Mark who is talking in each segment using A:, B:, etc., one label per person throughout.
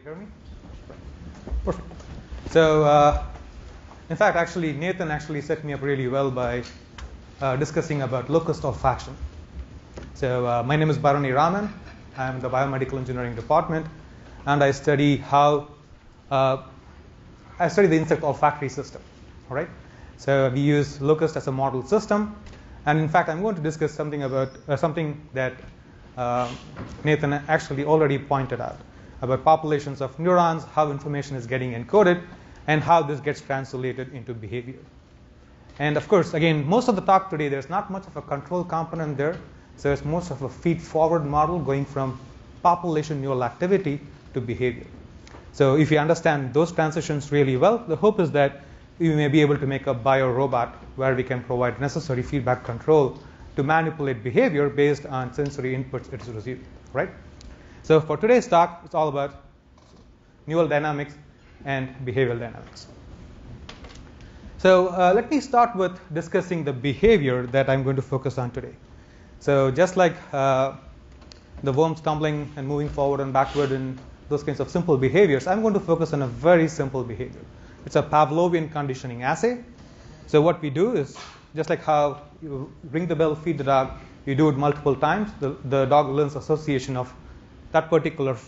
A: hear me? Perfect. So, in fact, actually, Nathan actually set me up really well by discussing about locus olfaction. So, my name is Barani Raman. I'm in the biomedical engineering department, and I study the insect olfactory system. All right. So we use locus as a model system, and in fact, I'm going to discuss something about something that Nathan actually already pointed out about populations of neurons, how information is getting encoded, and how this gets translated into behavior. And of course, again, most of the talk today, there's not much of a control component there. So it's most of a feed-forward model going from population neural activity to behavior. So if you understand those transitions really well, the hope is that you may be able to make a bio-robot where we can provide necessary feedback control to manipulate behavior based on sensory inputs it's receiving, right? So for today's talk, it's all about neural dynamics and behavioral dynamics. So let me start with discussing the behavior that I'm going to focus on today. So just like the worm stumbling and moving forward and backward and those kinds of simple behaviors, I'm going to focus on a very simple behavior. It's a Pavlovian conditioning assay. So what we do is, just like how you ring the bell, feed the dog, you do it multiple times, the dog learns association of that particular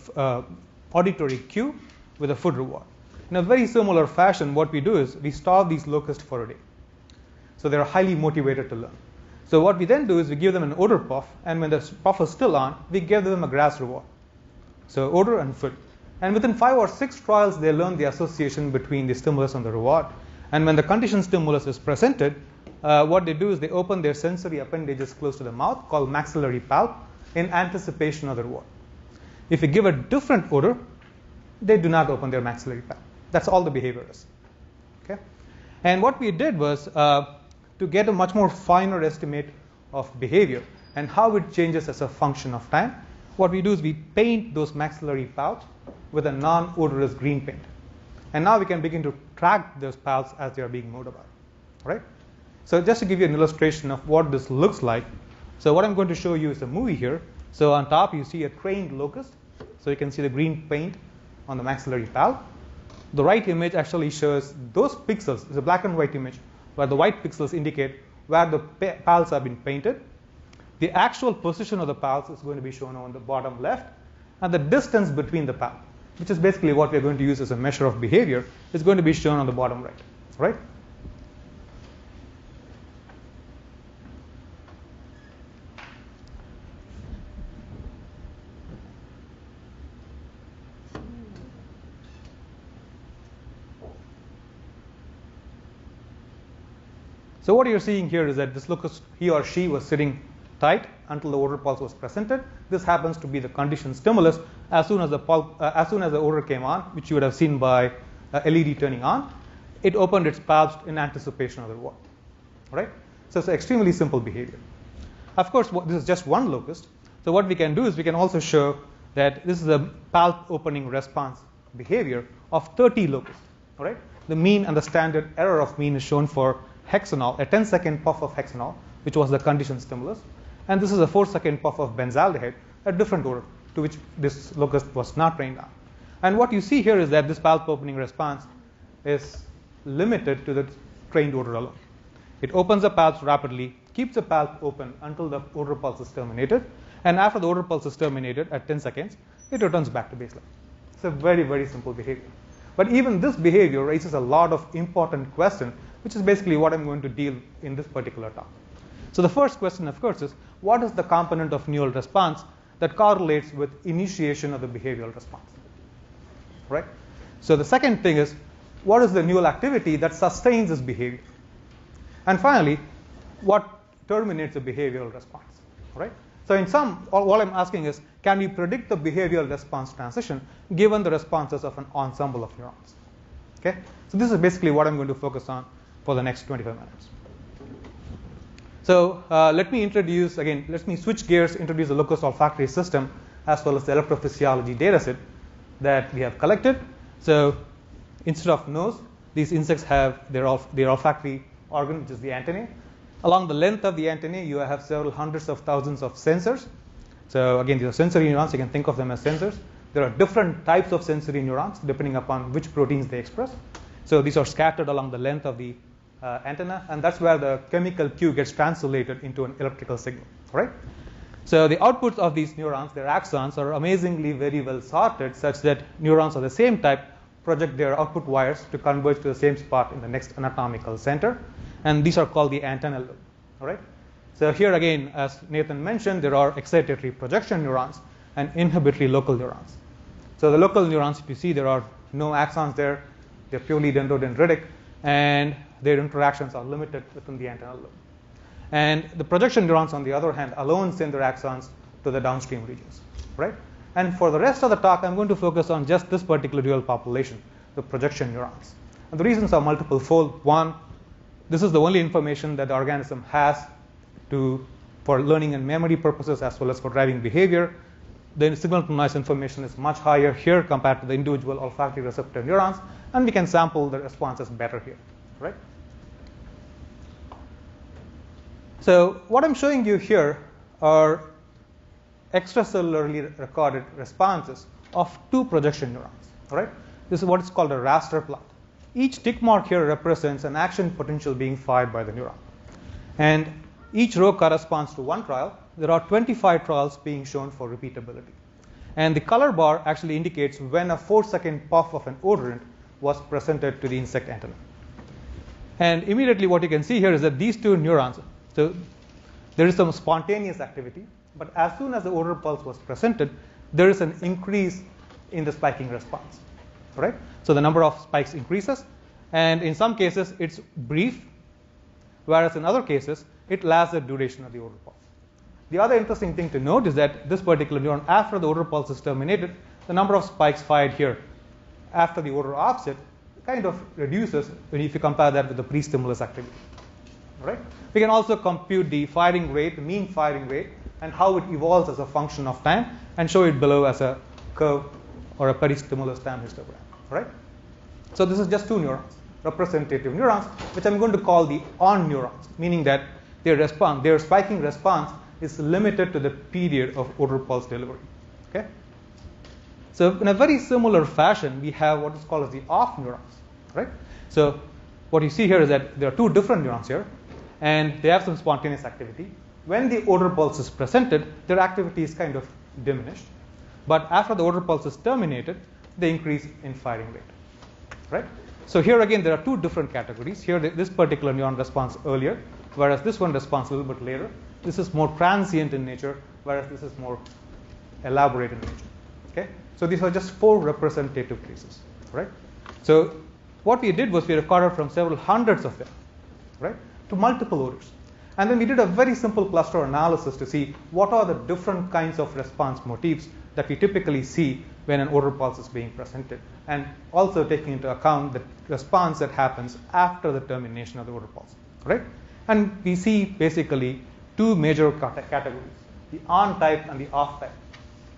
A: auditory cue with a food reward. In a very similar fashion, what we do is we starve these locusts for a day. So they're highly motivated to learn. So what we then do is we give them an odor puff, and when the puff is still on, we give them a grass reward. So odor and food. And within 5 or 6 trials, they learn the association between the stimulus and the reward. And when the conditioned stimulus is presented, what they do is they open their sensory appendages close to the mouth, called maxillary pulp, in anticipation of the reward. If you give a different odor, they do not open their maxillary pulp. That's all the behavior is. Okay? And what we did was, to get a much more finer estimate of behavior and how it changes as a function of time, what we do is we paint those maxillary pouch with a non-odorous green paint. And now we can begin to track those pouches as they are being moved about. Right? So just to give you an illustration of what this looks like, so what I'm going to show you is a movie here. So on top you see a trained locust. So you can see the green paint on the maxillary pouch. The right image actually shows those pixels. It's a black and white image, where the white pixels indicate where the pals have been painted. The actual position of the pals is going to be shown on the bottom left, and the distance between the pals, which is basically what we're going to use as a measure of behavior, is going to be shown on the bottom right. Right? So what you're seeing here is that this locust, he or she was sitting tight until the odor pulse was presented. This happens to be the conditioned stimulus. As soon as the odor came on, which you would have seen by LED turning on, it opened its palps in anticipation of the reward. Right? So it's an extremely simple behavior. Of course, this is just one locust. So what we can do is we can also show that this is a palp opening response behavior of 30 locusts. All right? The mean and the standard error of mean is shown for hexanol, a 10-second puff of hexanol, which was the conditioned stimulus. And this is a 4-second puff of benzaldehyde, a different odor to which this locust was not trained on. And what you see here is that this palp opening response is limited to the trained odor alone. It opens the palps rapidly, keeps the palp open until the odor pulse is terminated, and after the odor pulse is terminated at 10 seconds, it returns back to baseline. It's a very, very simple behavior. But even this behavior raises a lot of important questions, which is basically what I'm going to deal in this particular talk. So the first question, of course, is what is the component of neural response that correlates with initiation of the behavioral response? Right? So the second thing is, what is the neural activity that sustains this behavior? And finally, what terminates a behavioral response? Right? So in sum, all I'm asking is, can we predict the behavioral response transition given the responses of an ensemble of neurons? Okay? So this is basically what I'm going to focus on for the next 25 minutes. So let me switch gears, introduce the locus olfactory system as well as the electrophysiology dataset that we have collected. So instead of nose, these insects have their olfactory organ, which is the antennae. Along the length of the antennae, you have several hundreds of thousands of sensors. So again, these are sensory neurons. You can think of them as sensors. there are different types of sensory neurons depending upon which proteins they express. So these are scattered along the length of the antenna, and that's where the chemical cue gets translated into an electrical signal, right? So the outputs of these neurons, their axons, are amazingly very well sorted such that neurons of the same type project their output wires to converge to the same spot in the next anatomical center, and these are called the antennal lobe, all right? So here again, as Nathan mentioned, there are excitatory projection neurons and inhibitory local neurons. So the local neurons, if you see, there are no axons there. They're purely dendrodendritic, and their interactions are limited within the antennal lobe. And the projection neurons, on the other hand, alone send their axons to the downstream regions, right? And for the rest of the talk, I'm going to focus on just this particular dual population, the projection neurons. And the reasons are multiple fold. One, this is the only information that the organism has for learning and memory purposes as well as for driving behavior. The signal to noise information is much higher here compared to the individual olfactory receptor neurons, and we can sample the responses better here, right? So what I'm showing you here are extracellularly recorded responses of two projection neurons, all right? This is what is called a raster plot. Each tick mark here represents an action potential being fired by the neuron. And each row corresponds to one trial. There are 25 trials being shown for repeatability. And the color bar actually indicates when a 4-second puff of an odorant was presented to the insect antenna. And immediately what you can see here is that these two neurons, so there is some spontaneous activity, but as soon as the odor pulse was presented, there is an increase in the spiking response, right? So the number of spikes increases, and in some cases it's brief, whereas in other cases it lasts the duration of the odor pulse. The other interesting thing to note is that this particular neuron, after the odor pulse is terminated, the number of spikes fired here after the odor offset kind of reduces if you compare that with the pre-stimulus activity. Right? We can also compute the firing rate, the mean firing rate, and how it evolves as a function of time, and show it below as a curve or a peristimulus time histogram. Right? So this is just two neurons, representative neurons, which I'm going to call the on neurons, meaning that their spiking response is limited to the period of odor pulse delivery. Okay? So in a very similar fashion, we have what is called as the off neurons. Right? So what you see here is that there are two different neurons here, and they have some spontaneous activity. When the odor pulse is presented, their activity is kind of diminished. But after the odor pulse is terminated, they increase in firing rate. Right? So here again, there are two different categories. Here, this particular neuron responds earlier, whereas this one responds a little bit later. This is more transient in nature, whereas this is more elaborate in nature. Okay? So these are just 4 representative cases. Right? So what we did was we recorded from several hundreds of them, right, to multiple odors. And then we did a very simple cluster analysis to see what are the different kinds of response motifs that we typically see when an odor pulse is being presented, and also taking into account the response that happens after the termination of the odor pulse. Right? And we see basically 2 major categories, the on type and the off type.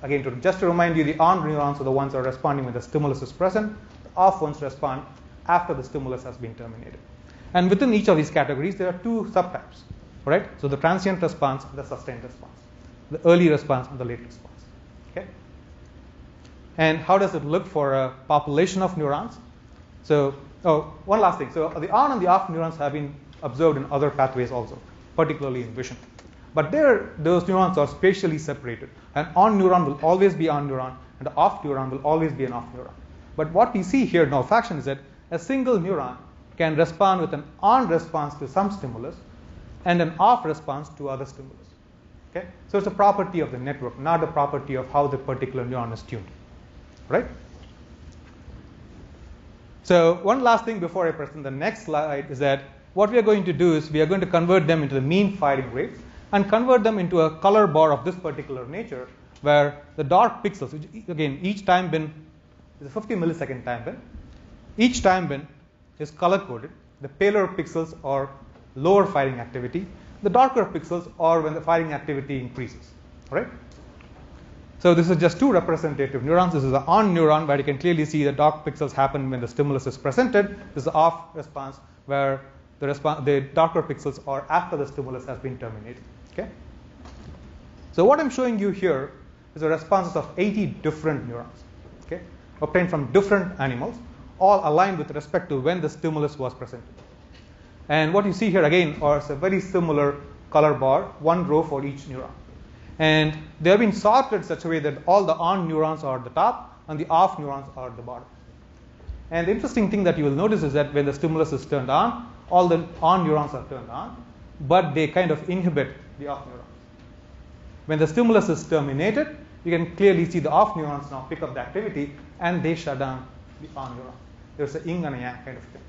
A: Again, just to remind you, the on neurons are the ones that are responding when the stimulus is present. The off ones respond after the stimulus has been terminated. And within each of these categories, there are 2 subtypes. Right? So the transient response and the sustained response, the early response and the late response. Okay? And how does it look for a population of neurons? So, one last thing. So the on and the off neurons have been observed in other pathways also, particularly in vision. But there, those neurons are spatially separated. An on neuron will always be on neuron, and an off neuron will always be an off neuron. But what we see here in olfaction is that a single neuron can respond with an on response to some stimulus and an off response to other stimulus. Okay? So it's a property of the network, not a property of how the particular neuron is tuned. Right? So one last thing before I present the next slide is that what we are going to do is we are going to convert them into the mean firing rates and convert them into a color bar of this particular nature, where the dark pixels, which again, each time bin is a 50 millisecond time bin. Each time bin is color coded. The paler pixels are lower firing activity. The darker pixels are when the firing activity increases. Right? So this is just 2 representative neurons. This is an on neuron, where you can clearly see the dark pixels happen when the stimulus is presented. This is the off response, where the darker pixels are after the stimulus has been terminated. Okay? So what I'm showing you here is the responses of 80 different neurons. obtained from different animals, all aligned with respect to when the stimulus was presented. And what you see here again is a very similar color bar, one row for each neuron. And they have been sorted in such a way that all the on neurons are at the top and the off neurons are at the bottom. And the interesting thing that you will notice is that when the stimulus is turned on, all the on neurons are turned on, but they kind of inhibit the off neurons. When the stimulus is terminated, you can clearly see the off neurons now pick up the activity and they shut down the on neurons. There's a yin and a yang kind of thing.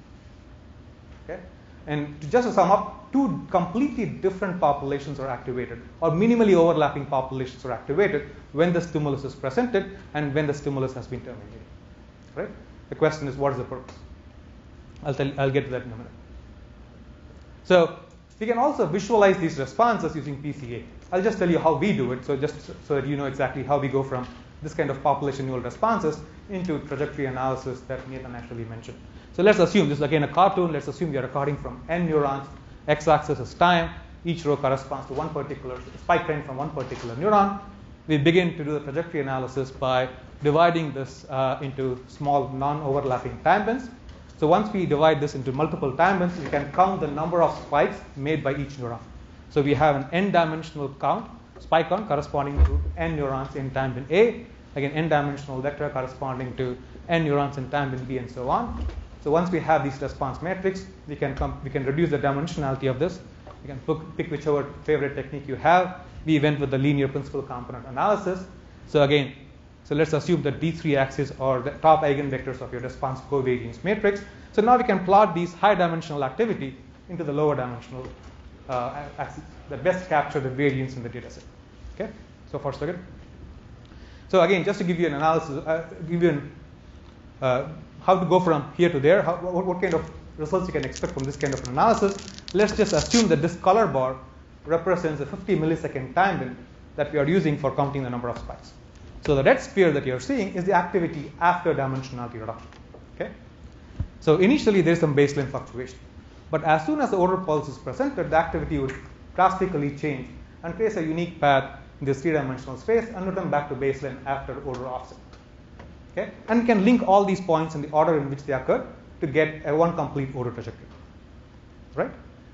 A: Okay? And just to sum up, two completely different populations are activated, or minimally overlapping populations are activated when the stimulus is presented and when the stimulus has been terminated. Right? The question is, what is the purpose? I'll get to that in a minute. So we can also visualize these responses using PCA. I'll just tell you how we do it, so just so that you know exactly how we go from this kind of population neural responses into trajectory analysis that Nathan actually mentioned. So let's assume, this is again a cartoon, let's assume we are recording from n neurons, x-axis is time, each row corresponds to one particular spike train from one particular neuron. We begin to do the trajectory analysis by dividing this into small non-overlapping time bins. So once we divide this into multiple time bins, we can count the number of spikes made by each neuron. So we have an n-dimensional spike count corresponding to n neurons in time bin A, again n-dimensional vector corresponding to n neurons in time bin B, and so on. So once we have these response metrics, we can reduce the dimensionality of this. You can pick whichever favorite technique you have. We went with the linear principal component analysis. So again, let's assume that these three axes are the top eigenvectors of your response covariance matrix. So now we can plot these high dimensional activity into the lower dimensional axes that best capture the variance in the data set. Okay, so far so good. So again, just to give you an analysis, how to go from here to there, what kind of results you can expect from this kind of an analysis. Let's just assume that this color bar represents a 50 millisecond time bin that we are using for counting the number of spikes. So the red sphere that you're seeing is the activity after dimensionality reduction. Okay? So initially there's some baseline fluctuation. But as soon as the order pulse is presented, the activity would drastically change and trace a unique path in this three-dimensional space and return back to baseline after order offset. Okay? And you can link all these points in the order in which they occur to get a one complete order trajectory. Right?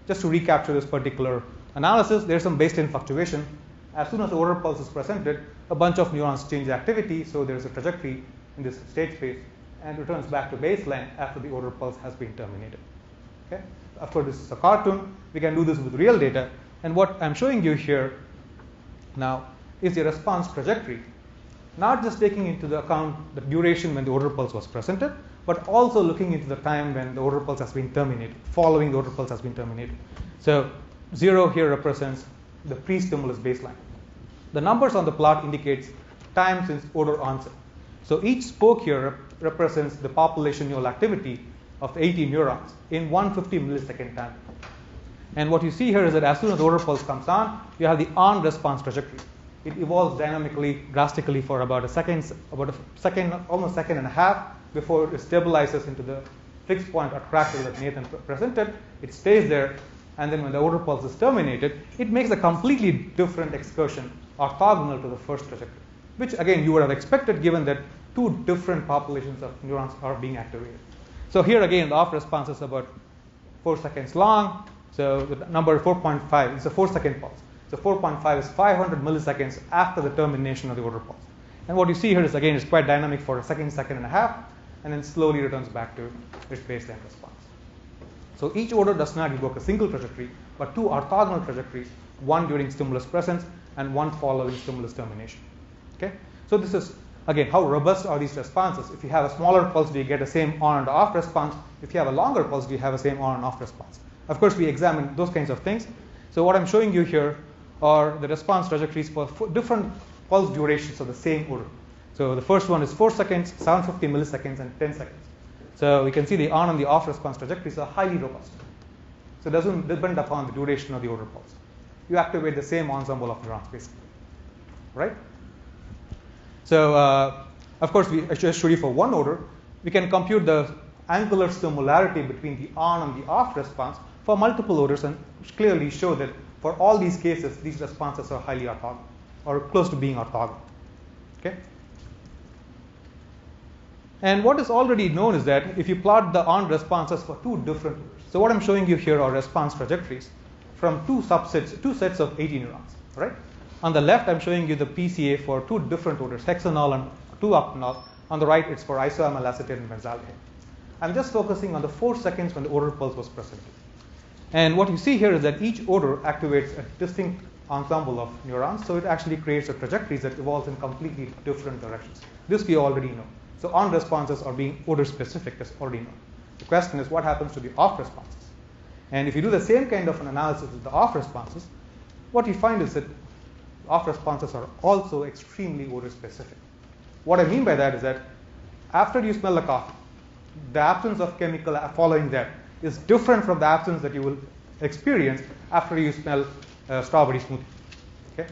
A: Just to recapture this particular analysis, there's some baseline fluctuation. As soon as the order pulse is presented, a bunch of neurons change activity, so there's a trajectory in this state space and returns back to baseline after the order pulse has been terminated. Okay? Of course, this is a cartoon. We can do this with real data. And what I'm showing you here now is the response trajectory, not just taking into the account the duration when the order pulse was presented, but also looking into the time when the order pulse has been terminated, following the order pulse has been terminated. So 0 here represents the pre-stimulus baseline. The numbers on the plot indicates time since order onset. So each spoke here represents the population neural activity of the 80 neurons in 150 millisecond time. And what you see here is that as soon as the order pulse comes on, you have the on response trajectory. It evolves dynamically, drastically for about a second, almost a second and a half before it stabilizes into the fixed point attractor that Nathan presented. It stays there, and then when the order pulse is terminated, it makes a completely different excursion orthogonal to the first trajectory, which again you would have expected given that two different populations of neurons are being activated. So here again, the off response is about 4 seconds long. So the number 4.5 is a 4-second pulse. So 4.5 is 500 milliseconds after the termination of the order pulse. And what you see here is again, it's quite dynamic for a second and a half, and then slowly returns back to its baseline response. So each order does not evoke a single trajectory, but two orthogonal trajectories, one during stimulus presence and one following stimulus termination. Okay? So this is, again, how robust are these responses? If you have a smaller pulse, do you get the same on and off response? If you have a longer pulse, do you have the same on and off response? Of course, we examine those kinds of things. So what I'm showing you here are the response trajectories for different pulse durations of the same order. So the first one is 4 seconds, 750 milliseconds, and 10 seconds. So we can see the on and the off response trajectories are highly robust. So it doesn't depend upon the duration of the order pulse. You activate the same ensemble of neurons, basically. Right? So, of course, I just showed you for one order. We can compute the angular similarity between the on and the off response for multiple orders and clearly show that for all these cases, these responses are highly orthogonal or close to being orthogonal. Okay? And what is already known is that if you plot the on responses for two different orders, so what I'm showing you here are response trajectories from two sets of 80 neurons, right? On the left, I'm showing you the PCA for two different orders, hexanol and 2-octanol. On the right, it's for isoamyl acetate and benzaldehyde. I'm just focusing on the 4 seconds when the order pulse was presented. And what you see here is that each order activates a distinct ensemble of neurons, so it actually creates a trajectory that evolves in completely different directions. This we already know. So on responses are being order specific, that's already known. The question is what happens to the off responses? And if you do the same kind of an analysis with the off responses, what you find is that off responses are also extremely order specific. What I mean by that is that after you smell the coffee, the absence of chemical following that is different from the absence that you will experience after you smell strawberry smoothie. Okay?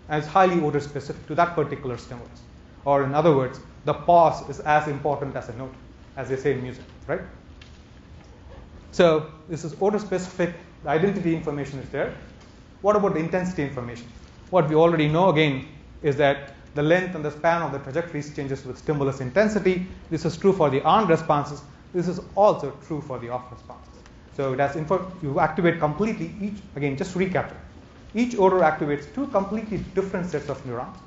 A: And it's highly odor specific to that particular stimulus. Or in other words, the pause is as important as a note, as they say in music, right? So this is odor specific, the identity information is there. What about the intensity information? What we already know again is that the length and the span of the trajectories changes with stimulus intensity. This is true for the on responses. This is also true for the off responses. So it has you activate completely each, again, just to recap it. Each order activates two completely different sets of neurons,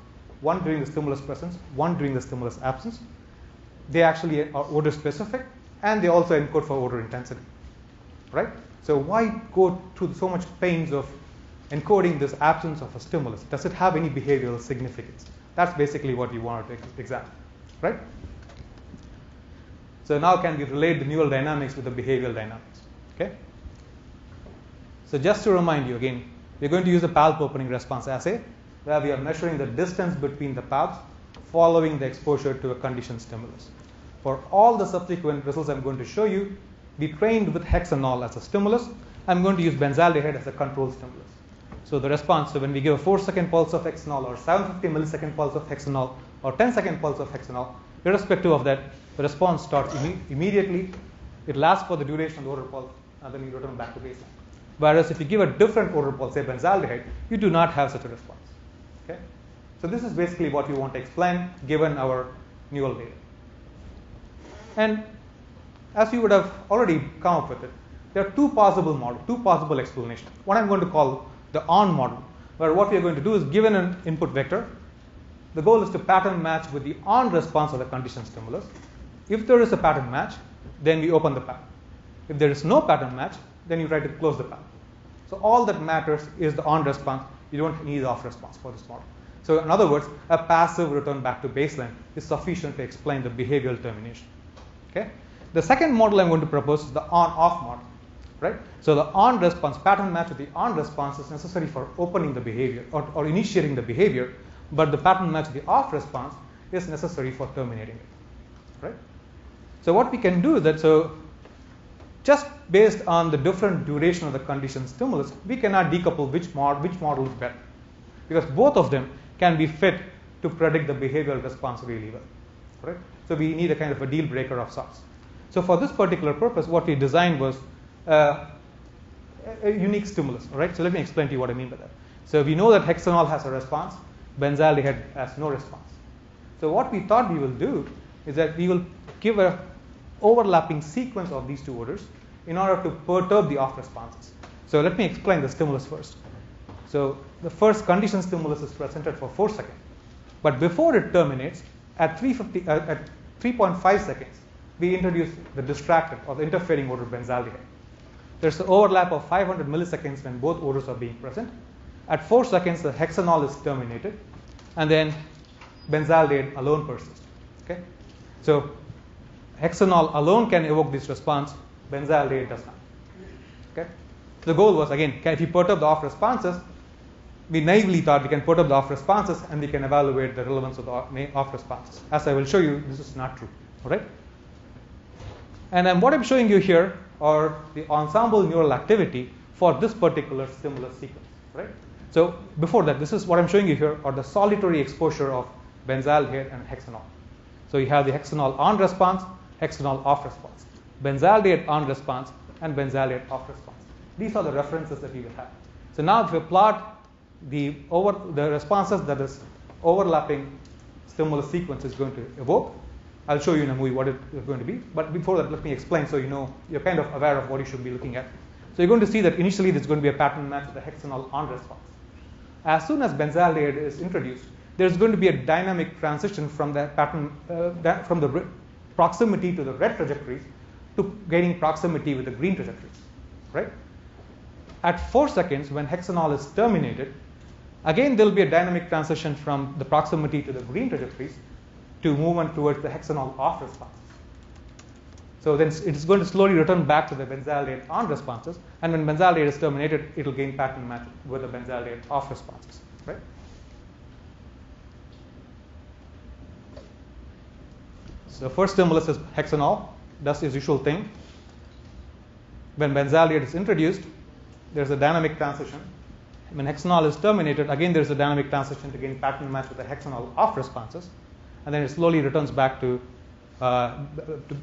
A: one during the stimulus presence, one during the stimulus absence. They actually are order specific, and they also encode for order intensity, right? So why go through so much pains of encoding this absence of a stimulus? Does it have any behavioral significance? That's basically what you want to examine, right? So now can we relate the neural dynamics with the behavioral dynamics? Okay. So just to remind you again, we're going to use a palp opening response assay where we are measuring the distance between the palps following the exposure to a conditioned stimulus. For all the subsequent results I'm going to show you, we trained with hexanol as a stimulus. I'm going to use benzaldehyde as a control stimulus. So the response, so when we give a 4-second pulse of hexanol or 750 millisecond pulse of hexanol or 10-second pulse of hexanol, irrespective of that, the response starts immediately. It lasts for the duration of the order pulse, and then you return back to baseline. Whereas if you give a different order pulse, say benzaldehyde, you do not have such a response. Okay? So this is basically what we want to explain given our neural data. And as you would have already come up with it, there are two possible explanations. One I'm going to call the on model, where what we are going to do is given an input vector, the goal is to pattern match with the on response of the conditioned stimulus. If there is a pattern match, then we open the pattern. If there is no pattern match, then you try to close the pattern. So all that matters is the on response. You don't need the off response for this model. So in other words, a passive return back to baseline is sufficient to explain the behavioral termination. Okay? The second model I'm going to propose is the on-off model. Right? So the on response, pattern match with the on response is necessary for opening the behavior or initiating the behavior, but the pattern match with the off response is necessary for terminating it. Right? So what we can do is that, so just based on the different duration of the conditioned stimulus, we cannot decouple which model is better, because both of them can be fit to predict the behavioral response really well. Right? So we need a kind of a deal breaker of sorts. So for this particular purpose, what we designed was a unique stimulus. All right? So let me explain to you what I mean by that. So we know that hexanol has a response, benzaldehyde has no response. So what we thought we will do is that we will give a overlapping sequence of these two orders in order to perturb the off responses. So let me explain the stimulus first. So the first conditioned stimulus is presented for 4 seconds, but before it terminates at 3.5 seconds, we introduce the distracted or the interfering order benzaldehyde. There's an overlap of 500 milliseconds when both orders are being present. At 4 seconds, the hexanol is terminated, and then benzaldehyde alone persists. Okay? So hexanol alone can evoke this response, benzaldehyde does not. Okay? The goal was, again, if you perturb the off responses, we naively thought we can perturb the off responses and we can evaluate the relevance of the off responses. As I will show you, this is not true. All right? And then what I'm showing you here are the ensemble neural activity for this particular stimulus sequence. Right? So before that, this is what I'm showing you here are the solitary exposure of benzaldehyde and hexanol. So you have the hexanol on response, hexanol off response, benzaldehyde on response, and benzaldehyde off response. These are the references that we will have. So now if you plot the responses that this overlapping stimulus sequence is going to evoke, I'll show you in a movie what it is going to be. But before that, let me explain so you know you're kind of aware of what you should be looking at. So you're going to see that initially there's going to be a pattern match with the hexanol on response. As soon as benzaldehyde is introduced, there's going to be a dynamic transition from the pattern from the proximity to the red trajectories to gaining proximity with the green trajectories, right? At 4 seconds, when hexanol is terminated, again there will be a dynamic transition from the proximity to the green trajectories to movement towards the hexanol off responses. So then it is going to slowly return back to the benzaldehyde on responses, and when benzaldehyde is terminated, it will gain pattern match with the benzaldehyde off responses, right? So first stimulus is hexanol, does its usual thing. When benzaldehyde is introduced, there's a dynamic transition. When hexanol is terminated, again there's a dynamic transition to gain pattern match with the hexanol off responses, and then it slowly returns back to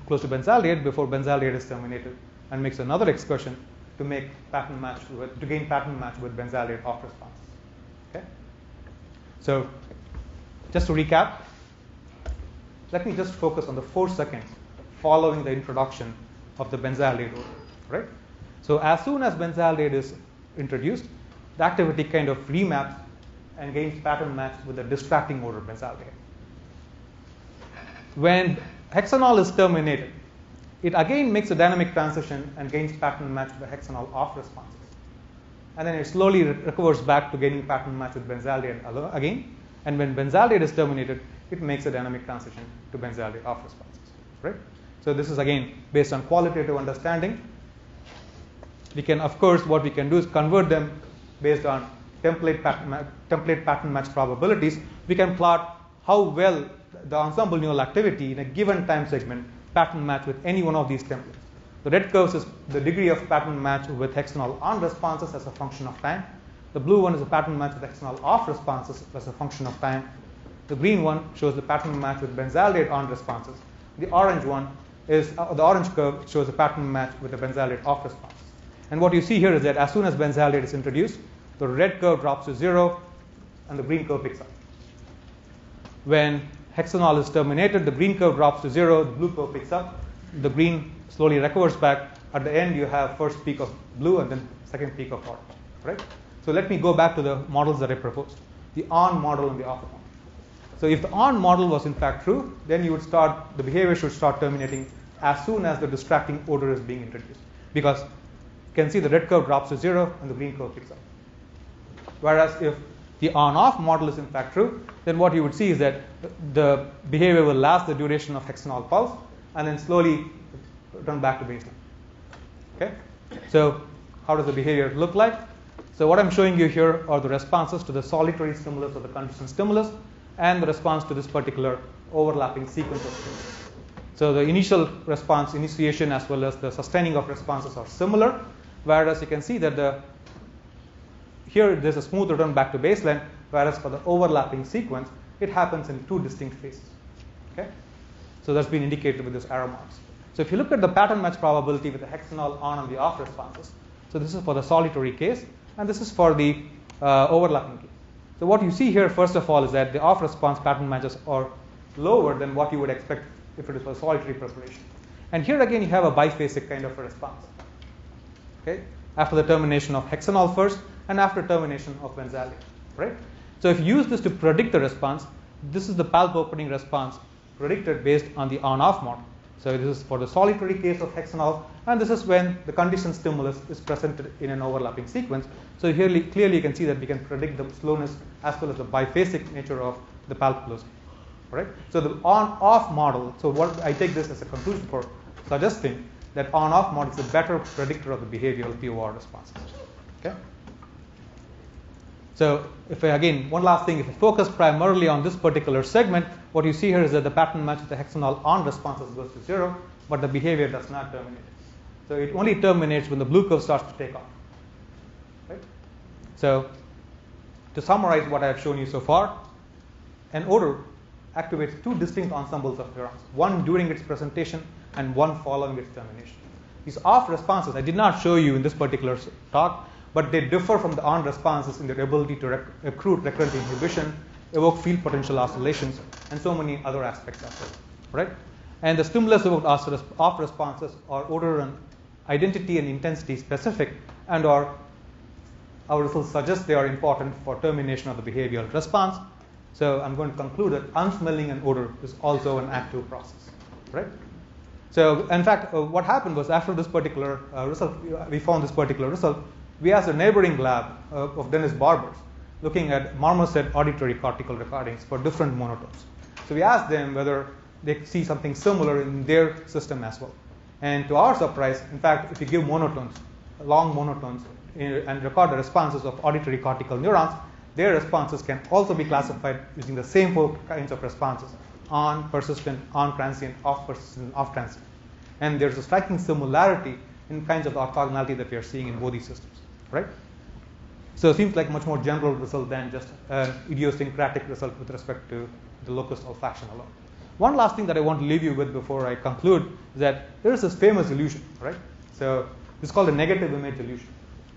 A: close to benzaldehyde before benzaldehyde is terminated, and makes another excursion to make pattern match to gain pattern match with benzaldehyde off responses. Okay. So just to recap, let me just focus on the 4 seconds following the introduction of the benzaldehyde odor, right? So as soon as benzaldehyde is introduced, the activity kind of remaps and gains pattern match with the distracting odor benzaldehyde. When hexanol is terminated, it again makes a dynamic transition and gains pattern match with the hexanol off responses. And then it slowly recovers back to gaining pattern match with benzaldehyde again. And when benzaldehyde is terminated, it makes a dynamic transition to benzaldehyde off responses, right? So this is again based on qualitative understanding. We can, of course, what we can do is convert them based on template pattern match probabilities. We can plot how well the ensemble neural activity in a given time segment pattern match with any one of these templates. The red curve is the degree of pattern match with hexanol on responses as a function of time. The blue one is a pattern match with hexanol off responses as a function of time. The green one shows the pattern match with benzaldehyde on responses. The orange one is the orange curve shows a pattern match with the benzaldehyde off responses. And what you see here is that as soon as benzaldehyde is introduced, the red curve drops to 0 and the green curve picks up. When hexanol is terminated, the green curve drops to 0, the blue curve picks up, the green slowly recovers back. At the end, you have first peak of blue and then second peak of orange, right? So let me go back to the models that I proposed, the on model and the off model. So if the on model was in fact true, then you would start, the behavior should start terminating as soon as the distracting odor is being introduced, because you can see the red curve drops to 0 and the green curve picks up. Whereas if the on-off model is in fact true, then what you would see is that the behavior will last the duration of hexanol pulse and then slowly return back to baseline. Okay? So how does the behavior look like? So what I'm showing you here are the responses to the solitary stimulus or the conditioned stimulus and the response to this particular overlapping sequence of stimulus. So the initial response, initiation as well as the sustaining of responses are similar, whereas you can see that here there's a smooth return back to baseline, whereas for the overlapping sequence, it happens in 2 distinct phases. Okay? So that's been indicated with this arrow marks. So if you look at the pattern match probability with the hexanol on and the off responses, so this is for the solitary case, and this is for the overlapping case. So what you see here, first of all, is that the off response pattern matches are lower than what you would expect if it is for solitary preparation. And here again, you have a biphasic kind of a response. Okay? After the termination of hexanol first, and after termination of benzaldehyde, right? So if you use this to predict the response, this is the palp opening response predicted based on the on-off model. So this is for the solitary case of hexanol, and this is when the conditioned stimulus is presented in an overlapping sequence. So here clearly you can see that we can predict the slowness as well as the biphasic nature of the palp closing. Right? So the on-off model, so what I take this as a conclusion for suggesting that on-off model is a better predictor of the behavioral POR responses. Okay? So again, one last thing, if you focus primarily on this particular segment, what you see here is that the pattern match with the hexanol on responses goes to 0, but the behavior does not terminate. So it only terminates when the blue curve starts to take off. Right? So to summarize what I have shown you so far, an odor activates 2 distinct ensembles of neurons, one during its presentation and one following its termination. These off responses I did not show you in this particular talk, but they differ from the on responses in their ability to recruit recurrent inhibition, evoke field potential oscillations, and so many other aspects of it. Right? And the stimulus of responses are order and identity and intensity specific, and our results suggest they are important for termination of the behavioral response. So I'm going to conclude that unsmelling an odor is also an active process, right? So in fact, what happened was after this particular result, we found this particular result, we asked a neighboring lab of Dennis Barber's looking at marmoset auditory cortical recordings for different monotones. So we asked them whether they see something similar in their system as well. And to our surprise, in fact, if you give monotones, long monotones, and record the responses of auditory cortical neurons, their responses can also be classified using the same 4 kinds of responses: on, persistent, on transient, off persistent, off transient. And there's a striking similarity in kinds of orthogonality that we are seeing in both these systems, right? So it seems like a much more general result than just an idiosyncratic result with respect to the locus olfaction alone. One last thing that I want to leave you with before I conclude is that there is this famous illusion, right? So this is called a negative image illusion,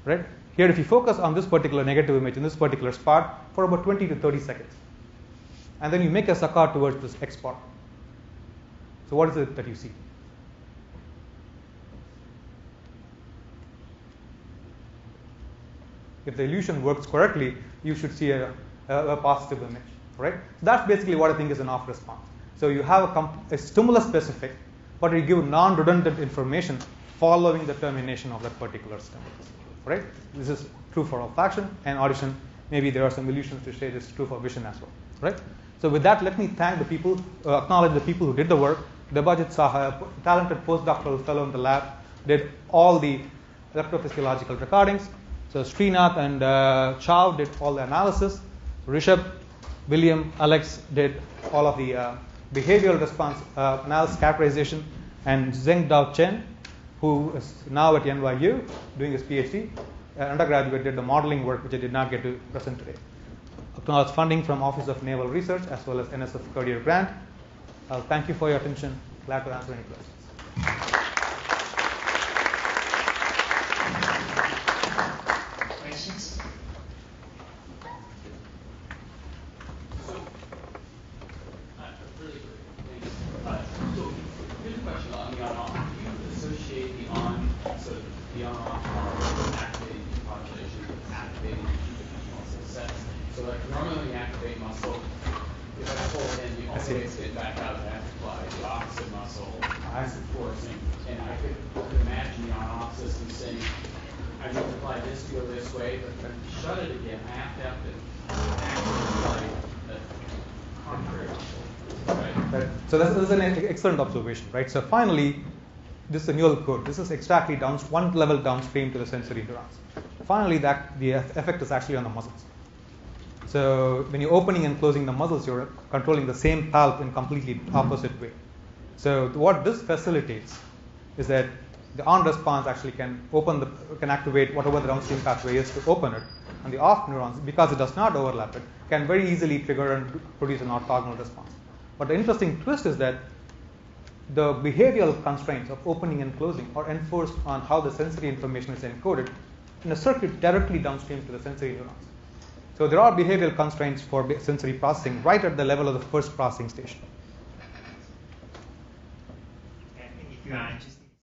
A: right? Here, if you focus on this particular negative image in this particular spot for about 20 to 30 seconds, and then you make a sucker towards this X spot. So what is it that you see? If the illusion works correctly, you should see a positive image, right? That's basically what I think is an off response. So you have a stimulus specific, but you give non-redundant information following the termination of that particular stimulus, right? This is true for olfaction and audition. Maybe there are some illusions to say this is true for vision as well, right? So with that, let me thank the people, acknowledge the people who did the work. Debajit Saha, a talented postdoctoral fellow in the lab, did all the electrophysiological recordings. So Srinath and Chow did all the analysis. Rishabh, William, Alex did all of the behavioral response analysis characterization. And Zheng Dao Chen, who is now at NYU doing his PhD, undergraduate, did the modeling work, which I did not get to present today. Acknowledge funding from Office of Naval Research as well as NSF Career Grant. Thank you for your attention. Glad to answer any questions.
B: Questions? Really quick, thanks. So here's a question on the on-off. Do you associate the on-off are activating the population with activating the muscle sets? So like normally when you activate muscle, if I pull in, the only way to get back out is I have to apply the opposite muscle as forcing. And I could imagine the on-off system saying, I need to apply this to go this way, but to shut it again, I have to activate the contrary muscle.
A: Right. So this is an excellent observation, right? So finally, this is a neural code. This is exactly one level downstream to the sensory neurons. Finally, the effect is actually on the muscles. So when you're opening and closing the muscles, you're controlling the same pulse in completely opposite way. So what this facilitates is that the on response actually can activate whatever the downstream pathway is to open it, and the off neurons, because it does not overlap it, can very easily trigger and produce an orthogonal response. But the interesting twist is that the behavioral constraints of opening and closing are enforced on how the sensory information is encoded in a circuit directly downstream to the sensory neurons. So there are behavioral constraints for sensory processing right at the level of the first processing station.
C: And if you are interested